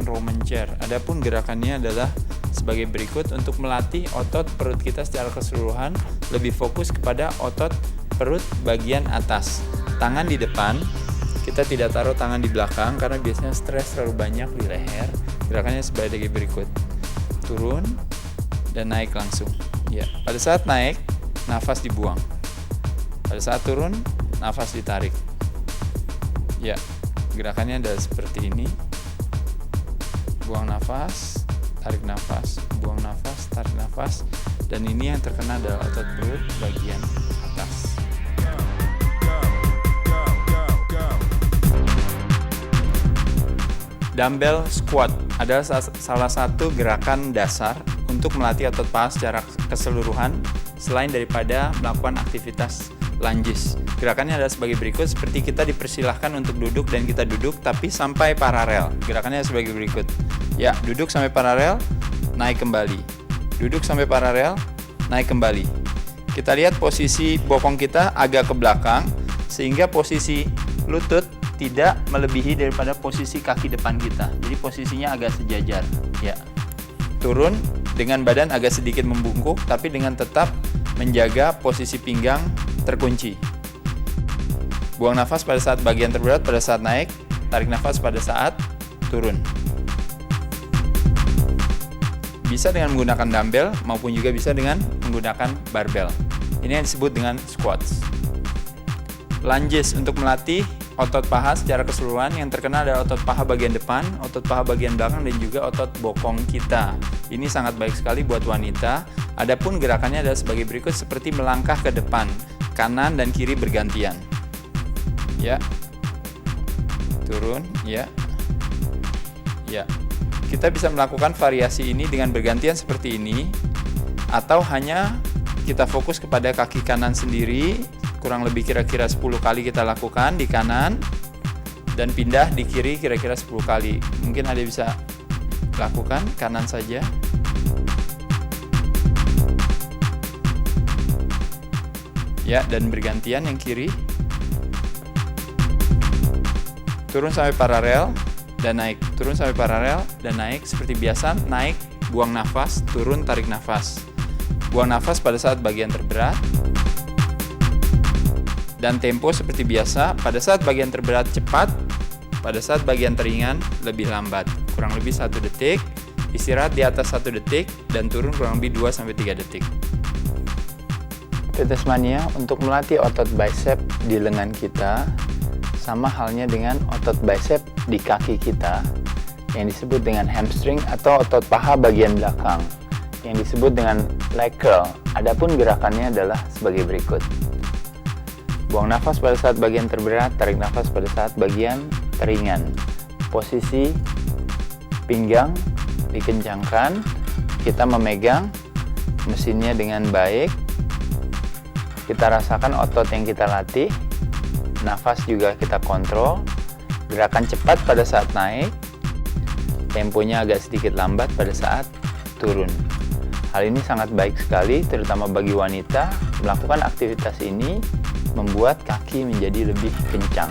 Roman chair. Adapun gerakannya adalah sebagai berikut. Untuk melatih otot perut kita secara keseluruhan, lebih fokus kepada otot perut bagian atas. Tangan di depan, kita tidak taruh tangan di belakang karena biasanya stres terlalu banyak di leher. Gerakannya sebagai berikut. Turun dan naik langsung. Ya, pada saat naik, nafas dibuang. Pada saat turun, nafas ditarik. Ya, gerakannya adalah seperti ini. Buang nafas, tarik nafas, buang nafas, tarik nafas. Dan ini yang terkena adalah otot perut bagian atas. Dumbbell squat adalah salah satu gerakan dasar untuk melatih otot paha secara keseluruhan selain daripada melakukan aktivitas lunges. Gerakannya adalah sebagai berikut, seperti kita dipersilahkan untuk duduk dan kita duduk tapi sampai paralel. Gerakannya sebagai berikut. Ya, duduk sampai paralel, naik kembali. Duduk sampai paralel, naik kembali. Kita lihat posisi bokong kita agak ke belakang sehingga posisi lutut tidak melebihi daripada posisi kaki depan kita. Jadi posisinya agak sejajar. Ya. Turun dengan badan agak sedikit membungkuk tapi dengan tetap menjaga posisi pinggang terkunci. Buang nafas pada saat bagian terberat, pada saat naik, tarik nafas pada saat turun. Bisa dengan menggunakan dumbbell maupun juga bisa dengan menggunakan barbell. Ini yang disebut dengan squats. Lunges untuk melatih otot paha secara keseluruhan. Yang terkena adalah otot paha bagian depan, otot paha bagian belakang, dan juga otot bokong kita. Ini sangat baik sekali buat wanita. Adapun gerakannya adalah sebagai berikut, seperti melangkah ke depan, kanan dan kiri bergantian. Ya. Turun, ya. Ya. Kita bisa melakukan variasi ini dengan bergantian seperti ini, atau hanya kita fokus kepada kaki kanan sendiri. Kurang lebih kira-kira 10 kali kita lakukan di kanan dan pindah di kiri kira-kira 10 kali. Mungkin ada bisa lakukan kanan saja. Ya, dan bergantian yang kiri. Turun sampai paralel dan naik. Turun sampai paralel dan naik seperti biasa. Naik, buang nafas, turun, tarik nafas. Buang nafas pada saat bagian terberat. Dan tempo seperti biasa, pada saat bagian terberat cepat, pada saat bagian teringan lebih lambat. Kurang lebih 1 detik, istirahat di atas 1 detik, dan turun kurang lebih 2-3 detik. Fitness Mania, untuk melatih otot bicep di lengan kita, sama halnya dengan otot bicep di kaki kita, yang disebut dengan hamstring atau otot paha bagian belakang, yang disebut dengan leg curl. Adapun gerakannya adalah sebagai berikut. Buang nafas pada saat bagian terberat, tarik nafas pada saat bagian teringan. Posisi pinggang dikencangkan, kita memegang mesinnya dengan baik. Kita rasakan otot yang kita latih, nafas juga kita kontrol. Gerakan cepat pada saat naik, temponya agak sedikit lambat pada saat turun. Hal ini sangat baik sekali, terutama bagi wanita. Melakukan aktivitas ini membuat kaki menjadi lebih kencang.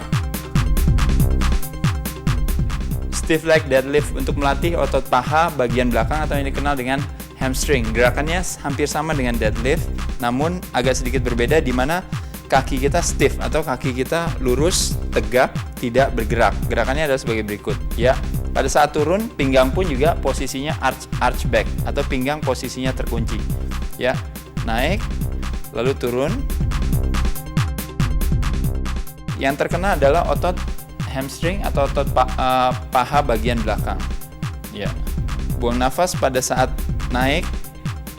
Stiff leg deadlift untuk melatih otot paha bagian belakang atau yang dikenal dengan hamstring. Gerakannya hampir sama dengan deadlift, namun agak sedikit berbeda di mana kaki kita stiff atau kaki kita lurus, tegap, tidak bergerak. Gerakannya adalah sebagai berikut. Ya, pada saat turun, pinggang pun juga posisinya arch back atau pinggang posisinya terkunci. Ya, naik, lalu turun. Yang terkena adalah otot hamstring atau otot paha bagian belakang. Ya. Buang nafas pada saat naik,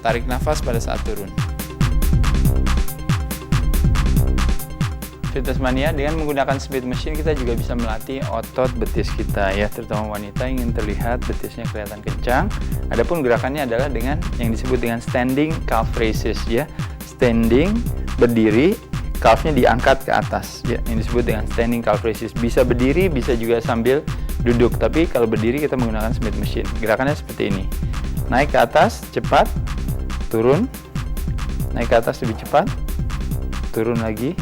tarik nafas pada saat turun. Fitness Mania, dengan menggunakan speed machine kita juga bisa melatih otot betis kita, ya, terutama wanita ingin terlihat betisnya kelihatan kencang. Adapun gerakannya adalah dengan yang disebut dengan standing calf raises, ya. Standing, berdiri, calfnya diangkat ke atas, ya, yang disebut dengan standing calf raises. Bisa berdiri, bisa juga sambil duduk, tapi kalau berdiri kita menggunakan Smith machine. Gerakannya seperti ini. Naik ke atas cepat, turun, naik ke atas lebih cepat, turun lagi,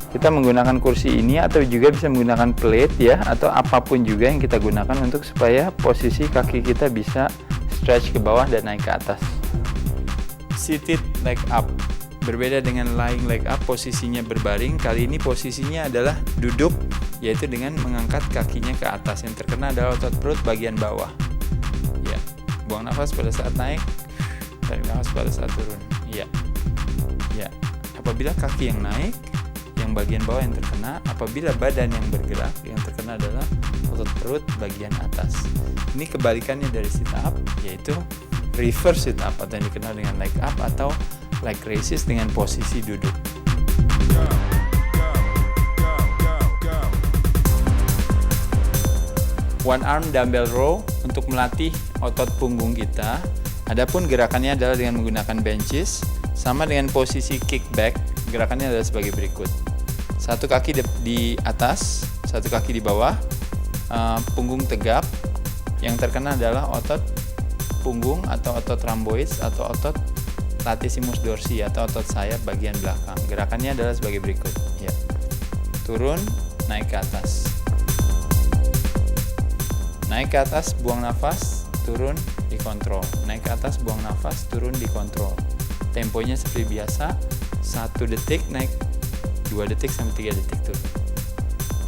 Kita menggunakan kursi ini atau juga bisa menggunakan plate ya, atau apapun juga yang kita gunakan untuk supaya posisi kaki kita bisa stretch ke bawah dan naik ke atas. Seated leg up. Berbeda dengan lying leg up, posisinya berbaring. Kali ini posisinya adalah duduk, yaitu dengan mengangkat kakinya ke atas. Yang terkena adalah otot perut bagian bawah. Ya, buang nafas pada saat naik, tarik nafas pada saat turun. Ya, ya. Apabila kaki yang naik, yang bagian bawah yang terkena. Apabila badan yang bergerak, yang terkena adalah otot perut bagian atas. Ini kebalikannya dari sit up, yaitu reverse sit up atau yang dikenal dengan leg up atau leg raises dengan posisi duduk. One arm dumbbell row untuk melatih otot punggung kita. Adapun gerakannya adalah dengan menggunakan benches, sama dengan posisi kickback. Gerakannya adalah sebagai berikut. Satu kaki di atas, satu kaki di bawah, punggung tegap. Yang terkena adalah otot punggung atau otot rhomboids atau otot latissimus dorsi atau otot sayap bagian belakang. Gerakannya adalah sebagai berikut. Ya. Turun, naik ke atas. Naik ke atas, buang nafas, turun, dikontrol. Naik ke atas, buang nafas, turun, dikontrol. Temponya seperti biasa, 1 detik naik, 2 detik sampai 3 detik turun.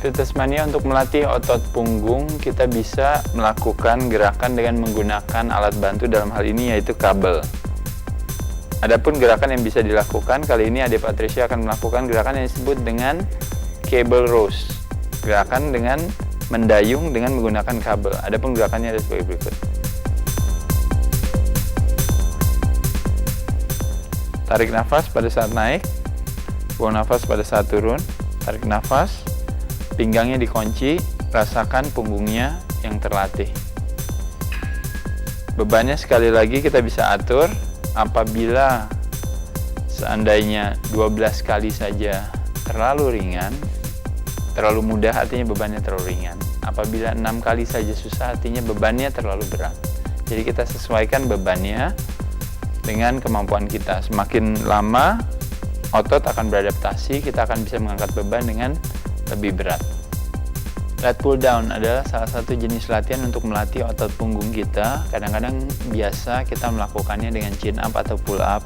Fitness Mania untuk melatih otot punggung, kita bisa melakukan gerakan dengan menggunakan alat bantu dalam hal ini yaitu kabel. Adapun gerakan yang bisa dilakukan, kali ini Ade Patricia akan melakukan gerakan yang disebut dengan cable rows. Gerakan dengan mendayung dengan menggunakan kabel. Adapun gerakannya ada sebagai berikut. Tarik nafas pada saat naik, buang nafas pada saat turun. Tarik nafas, pinggangnya dikunci, rasakan punggungnya yang terlatih. Bebannya sekali lagi kita bisa atur. Apabila seandainya 12 kali saja terlalu ringan, terlalu mudah artinya bebannya terlalu ringan. Apabila 6 kali saja susah artinya bebannya terlalu berat. Jadi kita sesuaikan bebannya dengan kemampuan kita. Semakin lama otot akan beradaptasi, kita akan bisa mengangkat beban dengan lebih berat. Lat pull down adalah salah satu jenis latihan untuk melatih otot punggung kita. Kadang-kadang biasa kita melakukannya dengan chin up atau pull up.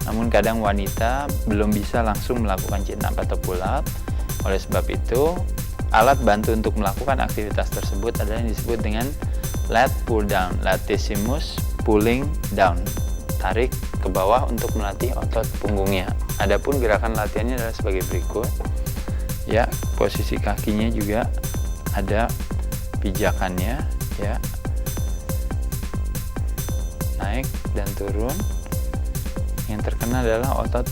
Namun kadang wanita belum bisa langsung melakukan chin up atau pull up. Oleh sebab itu, alat bantu untuk melakukan aktivitas tersebut adalah yang disebut dengan lat pull down, latissimus pulling down. Tarik ke bawah untuk melatih otot punggungnya. Adapun gerakan latihannya adalah sebagai berikut. Ya, posisi kakinya juga ada pijakannya, ya. Naik dan turun. Yang terkena adalah otot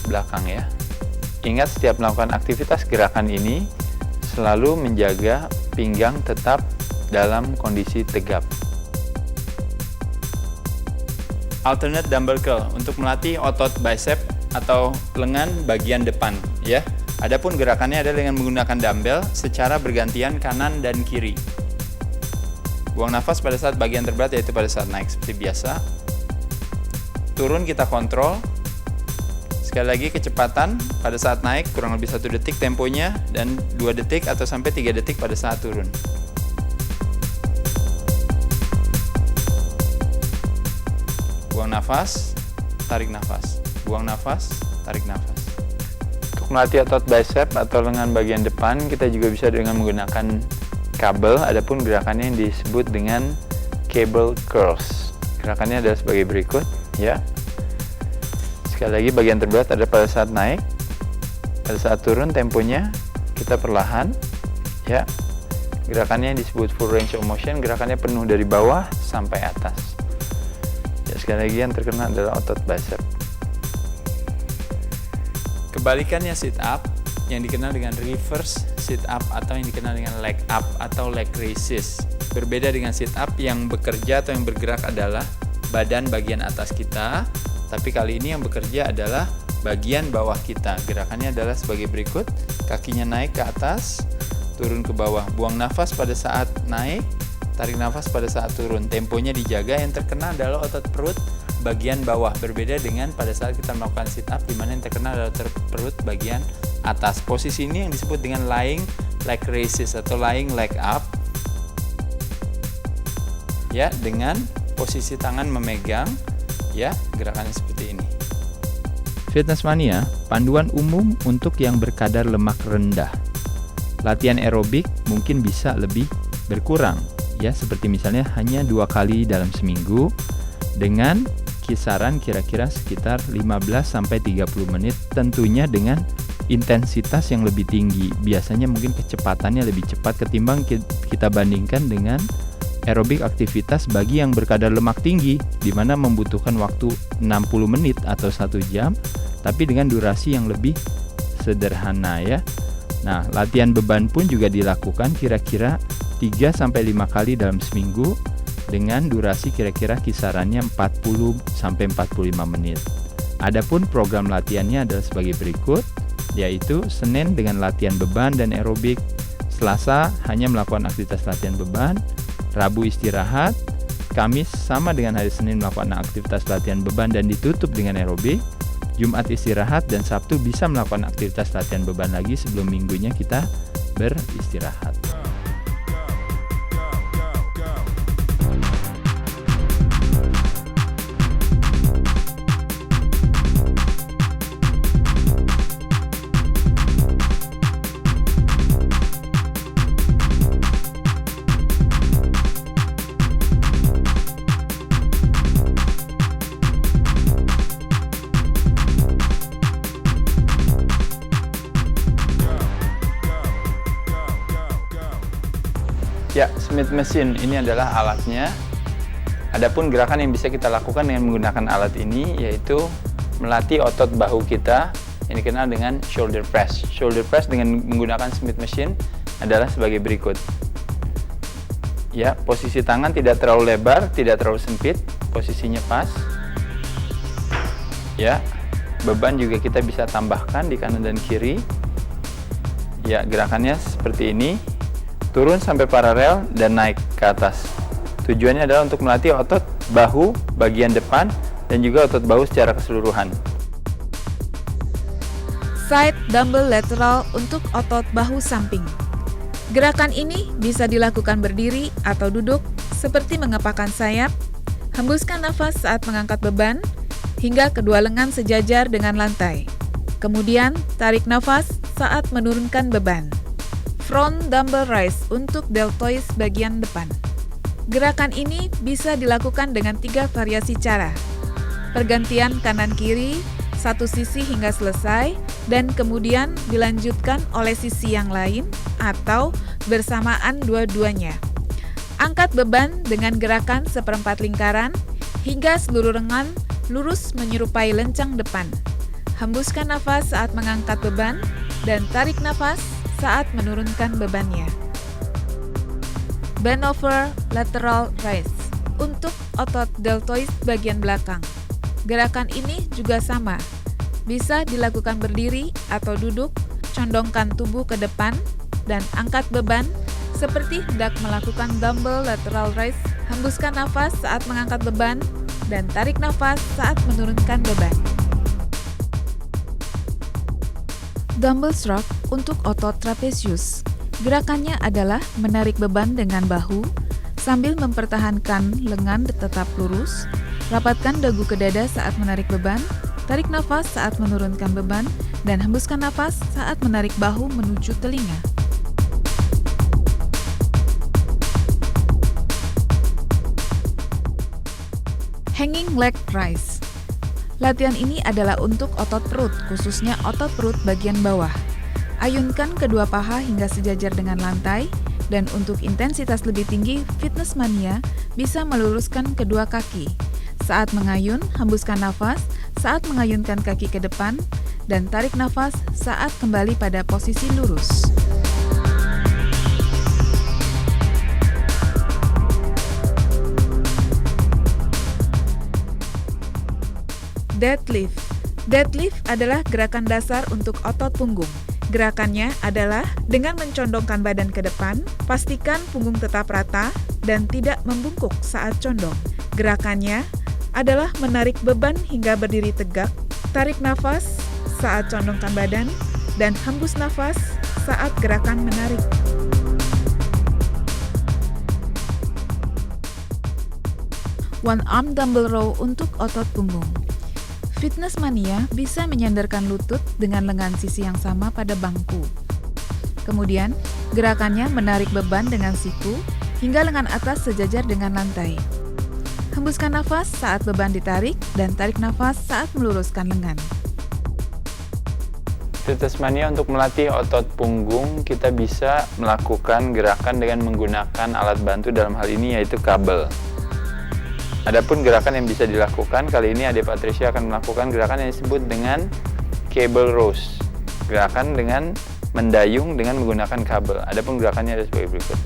belakang, ya. Ingat, setiap melakukan aktivitas gerakan ini selalu menjaga pinggang tetap dalam kondisi tegap. Alternate dumbbell curl untuk melatih otot bicep atau lengan bagian depan, ya. Adapun gerakannya adalah dengan menggunakan dumbbell secara bergantian kanan dan kiri. Buang nafas pada saat bagian terberat, yaitu pada saat naik seperti biasa. Turun kita kontrol. Sekali lagi kecepatan pada saat naik kurang lebih 1 detik temponya, dan 2 detik atau sampai 3 detik pada saat turun. Buang nafas, tarik nafas. Buang nafas, tarik nafas. Untuk melatih otot bicep atau lengan bagian depan, kita juga bisa dengan menggunakan kabel. Adapun gerakannya yang disebut dengan cable curls. Gerakannya adalah sebagai berikut, ya. Sekali lagi, bagian terberat ada pada saat naik. Pada saat turun temponya kita perlahan, ya. Gerakannya disebut full range of motion. Gerakannya penuh dari bawah sampai atas. Ya, sekali lagi yang terkena adalah otot bicep. Kebalikannya sit up yang dikenal dengan reverse sit up atau yang dikenal dengan leg up atau leg raises. Berbeda dengan sit up yang bekerja atau yang bergerak adalah badan bagian atas kita, tapi kali ini yang bekerja adalah bagian bawah kita. Gerakannya adalah sebagai berikut. Kakinya naik ke atas, turun ke bawah. Buang nafas pada saat naik, tarik nafas pada saat turun. Temponya dijaga. Yang terkena adalah otot perut bagian bawah. Berbeda dengan pada saat kita melakukan sit up, di mana yang terkena adalah otot perut bagian atas. Posisi ini yang disebut dengan lying leg raises atau lying leg up. Ya, dengan posisi tangan memegang, ya, gerakannya seperti ini. Fitness Mania, panduan umum untuk yang berkadar lemak rendah. Latihan aerobik mungkin bisa lebih berkurang, ya, seperti misalnya hanya 2 kali dalam seminggu dengan kisaran kira-kira sekitar 15-30 menit, tentunya dengan intensitas yang lebih tinggi. Biasanya mungkin kecepatannya lebih cepat ketimbang kita bandingkan dengan aerobik aktivitas bagi yang berkadar lemak tinggi, di mana membutuhkan waktu 60 menit atau 1 jam, tapi dengan durasi yang lebih sederhana, ya. Nah, latihan beban pun juga dilakukan kira-kira 3-5 kali dalam seminggu dengan durasi kira-kira kisarannya 40-45 menit. Adapun program latihannya adalah sebagai berikut, yaitu Senin dengan latihan beban dan aerobik, Selasa hanya melakukan aktivitas latihan beban, Rabu istirahat, Kamis sama dengan hari Senin melakukan aktivitas latihan beban dan ditutup dengan aerobik, Jumat istirahat, dan Sabtu bisa melakukan aktivitas latihan beban lagi sebelum minggunya kita beristirahat. Ya, Smith Machine ini adalah alatnya. Adapun gerakan yang bisa kita lakukan dengan menggunakan alat ini yaitu melatih otot bahu kita yang dikenal dengan shoulder press. Shoulder press dengan menggunakan Smith Machine adalah sebagai berikut. Ya, posisi tangan tidak terlalu lebar, tidak terlalu sempit, posisinya pas. Ya, beban juga kita bisa tambahkan di kanan dan kiri. Ya, gerakannya seperti ini. Turun sampai paralel dan naik ke atas. Tujuannya adalah untuk melatih otot bahu bagian depan dan juga otot bahu secara keseluruhan. Side dumbbell lateral untuk otot bahu samping. Gerakan ini bisa dilakukan berdiri atau duduk seperti mengepakkan sayap, hembuskan nafas saat mengangkat beban, hingga kedua lengan sejajar dengan lantai. Kemudian, tarik nafas saat menurunkan beban. Front dumbbell raise untuk deltoid bagian depan. Gerakan ini bisa dilakukan dengan 3 variasi cara. Pergantian kanan-kiri, satu sisi hingga selesai, dan kemudian dilanjutkan oleh sisi yang lain atau bersamaan dua-duanya. Angkat beban dengan gerakan seperempat lingkaran hingga seluruh lengan lurus menyerupai lencang depan. Hembuskan nafas saat mengangkat beban dan tarik nafas saat menurunkan bebannya. Bend over lateral raise untuk otot deltoid bagian belakang. Gerakan ini juga sama. Bisa dilakukan berdiri atau duduk, condongkan tubuh ke depan, dan angkat beban seperti hendak melakukan dumbbell lateral raise. Hembuskan nafas saat mengangkat beban dan tarik nafas saat menurunkan beban. Dumbbell stroke untuk otot trapezius. Gerakannya adalah menarik beban dengan bahu sambil mempertahankan lengan tetap lurus, rapatkan dagu ke dada saat menarik beban, tarik nafas saat menurunkan beban, dan hembuskan nafas saat menarik bahu menuju telinga. Hanging leg raise. Latihan ini adalah untuk otot perut, khususnya otot perut bagian bawah. Ayunkan kedua paha hingga sejajar dengan lantai, dan untuk intensitas lebih tinggi, Fitness Mania bisa meluruskan kedua kaki. Saat mengayun, hembuskan nafas saat mengayunkan kaki ke depan, dan tarik nafas saat kembali pada posisi lurus. Deadlift. Deadlift adalah gerakan dasar untuk otot punggung. Gerakannya adalah dengan mencondongkan badan ke depan, pastikan punggung tetap rata dan tidak membungkuk saat condong. Gerakannya adalah menarik beban hingga berdiri tegak, tarik nafas saat condongkan badan, dan hembus nafas saat gerakan menarik. One arm dumbbell row untuk otot punggung. Fitness mania bisa menyandarkan lutut dengan lengan sisi yang sama pada bangku. Kemudian, gerakannya menarik beban dengan siku hingga lengan atas sejajar dengan lantai. Hembuskan nafas saat beban ditarik dan tarik nafas saat meluruskan lengan. Fitness mania untuk melatih otot punggung, kita bisa melakukan gerakan dengan menggunakan alat bantu, dalam hal ini yaitu kabel. Adapun gerakan yang bisa dilakukan, kali ini Ade Patricia akan melakukan gerakan yang disebut dengan cable rows. Gerakan dengan mendayung dengan menggunakan kabel. Adapun gerakannya ada sebagai berikut.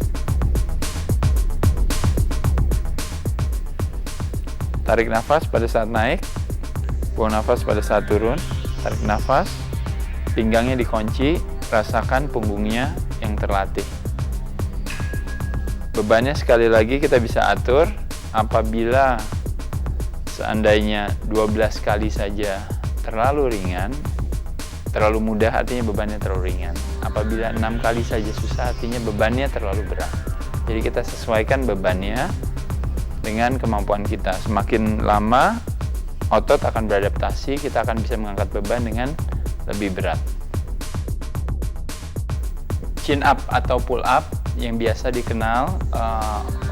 Tarik nafas pada saat naik, buang nafas pada saat turun. Tarik nafas, pinggangnya dikunci, rasakan punggungnya yang terlatih. Bebannya sekali lagi kita bisa atur. Apabila seandainya 12 kali saja terlalu ringan, terlalu mudah artinya bebannya terlalu ringan. Apabila 6 kali saja susah artinya bebannya terlalu berat. Jadi kita sesuaikan bebannya dengan kemampuan kita. Semakin lama otot akan beradaptasi, kita akan bisa mengangkat beban dengan lebih berat. Chin up atau pull up yang biasa dikenal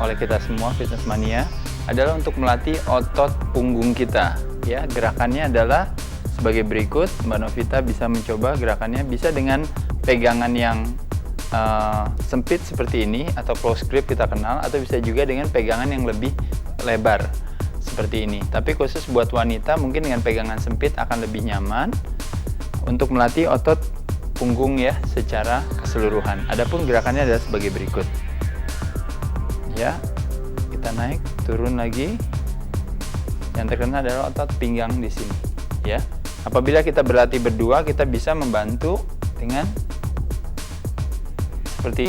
oleh kita semua fitness mania adalah untuk melatih otot punggung kita. Ya, gerakannya adalah sebagai berikut. Mbak Novita bisa mencoba gerakannya bisa dengan pegangan yang sempit seperti ini atau close grip kita kenal, atau bisa juga dengan pegangan yang lebih lebar seperti ini. Tapi khusus buat wanita mungkin dengan pegangan sempit akan lebih nyaman untuk melatih otot punggung ya secara keseluruhan. Adapun gerakannya adalah sebagai berikut. Ya, kita naik, turun lagi. Yang terkena adalah otot pinggang di sini. Ya, apabila kita berlatih berdua, kita bisa membantu dengan seperti